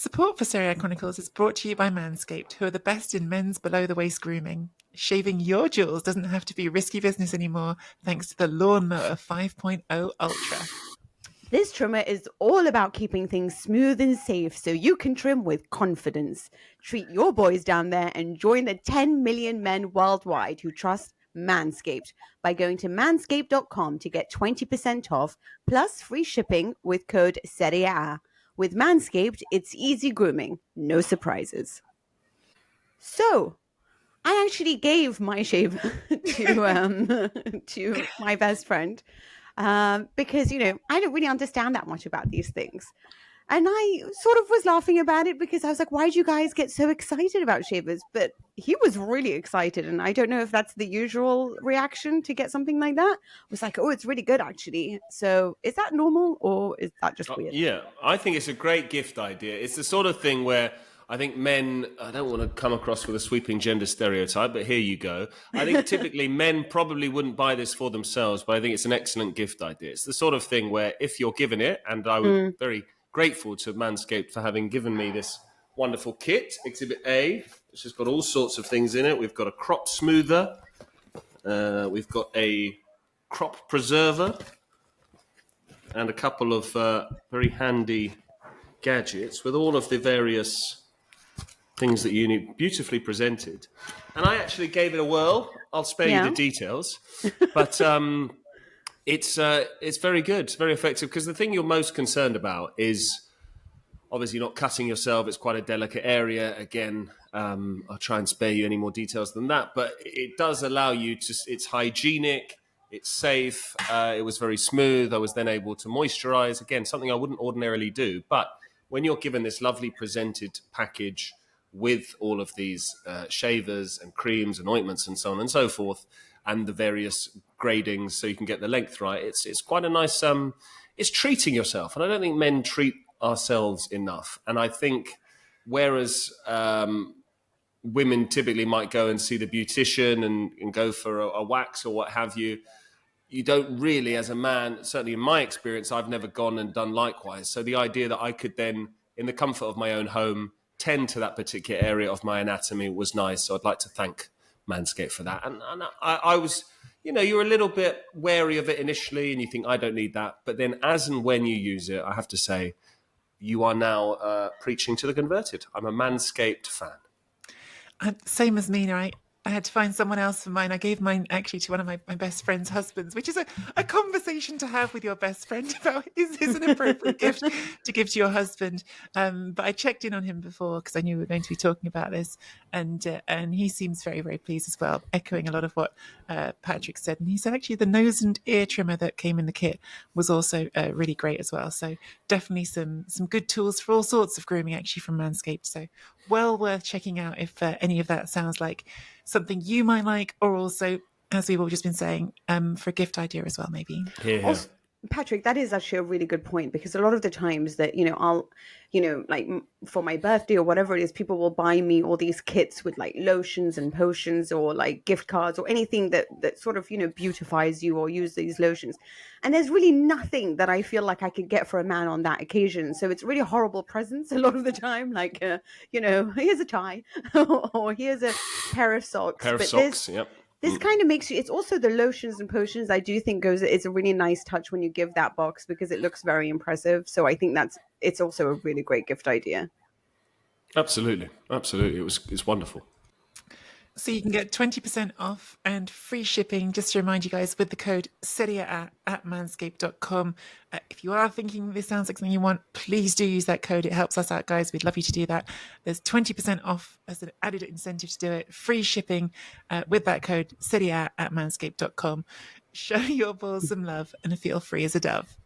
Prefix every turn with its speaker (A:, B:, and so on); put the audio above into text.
A: Support for Serie Chronicles is brought to you by Manscaped, who are the best in men's below-the-waist grooming. Shaving your jewels doesn't have to be risky business anymore, thanks to the Lawnmower 5.0 Ultra.
B: This trimmer is all about keeping things smooth and safe so you can trim with confidence. Treat your boys down there and join the 10 million men worldwide who trust Manscaped by going to manscaped.com to get 20% off plus free shipping with code Serie. With Manscaped, it's easy grooming, no surprises. So, I actually gave my shaver to my best friend because, I don't really understand that much about these things. And I sort of was laughing about it because I was like, why did you guys get so excited about shavers? But he was really excited. And I don't know if that's the usual reaction to get something like that. I was like, oh, it's really good, actually. So is that normal or is that just weird?
C: Yeah, I think it's a great gift idea. It's the sort of thing where I think men, I don't want to come across with a sweeping gender stereotype, but here you go. I think typically men probably wouldn't buy this for themselves, but I think it's an excellent gift idea. It's the sort of thing where if you're given it, and I was very grateful to Manscaped for having given me this wonderful kit, Exhibit A, which has got all sorts of things in it. We've got a crop smoother. We've got a crop preserver and a couple of very handy gadgets with all of the various things that you need, beautifully presented. And I actually gave it a whirl. I'll spare you the details. But it's very good. It's very effective because the thing you're most concerned about is obviously not cutting yourself. It's quite a delicate area. Again, I'll try and spare you any more details than that. But it does allow you to, it's hygienic, it's safe, it was very smooth. I was then able to moisturize. Again, something I wouldn't ordinarily do. But when you're given this lovely presented package with all of these shavers and creams and ointments and so on and so forth, and the various gradings so you can get the length right, it's quite a nice, it's treating yourself. And I don't think men treat ourselves enough. And I think whereas women typically might go and see the beautician and go for a wax or what have you, you don't really, as a man, certainly in my experience, I've never gone and done likewise. So the idea that I could then, in the comfort of my own home, tend to that particular area of my anatomy was nice. So I'd like to thank Manscaped for that. And I was, you're a little bit wary of it initially and you think, I don't need that. But then as and when you use it, I have to say, you are now preaching to the converted. I'm a Manscaped fan.
A: Same as me, right? I had to find someone else for mine. I gave mine actually to one of my best friend's husbands, which is a conversation to have with your best friend about is an appropriate gift to give to your husband. But I checked in on him before because I knew we were going to be talking about this. And he seems very, very pleased as well, echoing a lot of what Patrick said. And he said actually the nose and ear trimmer that came in the kit was also really great as well. So definitely some good tools for all sorts of grooming actually from Manscaped. So well worth checking out if any of that sounds like something you might like, or also, as we've all just been saying, for a gift idea as well, maybe.
C: Yeah.
B: Also, Patrick, that is actually a really good point because a lot of the times that, I'll, like for my birthday or whatever it is, people will buy me all these kits with like lotions and potions or like gift cards or anything that sort of, beautifies you or use these lotions. And there's really nothing that I feel like I could get for a man on that occasion. So it's really horrible presents a lot of the time. Like, here's a tie or here's a pair of socks.
C: Yep.
B: This kind of makes you, it's also the lotions and potions I do think it's a really nice touch when you give that box because it looks very impressive. So I think it's also a really great gift idea.
C: Absolutely. It's wonderful.
A: So you can get 20% off and free shipping, just to remind you guys, with the code Serie at manscaped.com. If you are thinking this sounds like something you want, please do use that code. It helps us out, guys. We'd love you to do that. There's 20% off as an added incentive to do it. Free shipping with that code Serie at manscaped.com. Show your balls some love and feel free as a dove.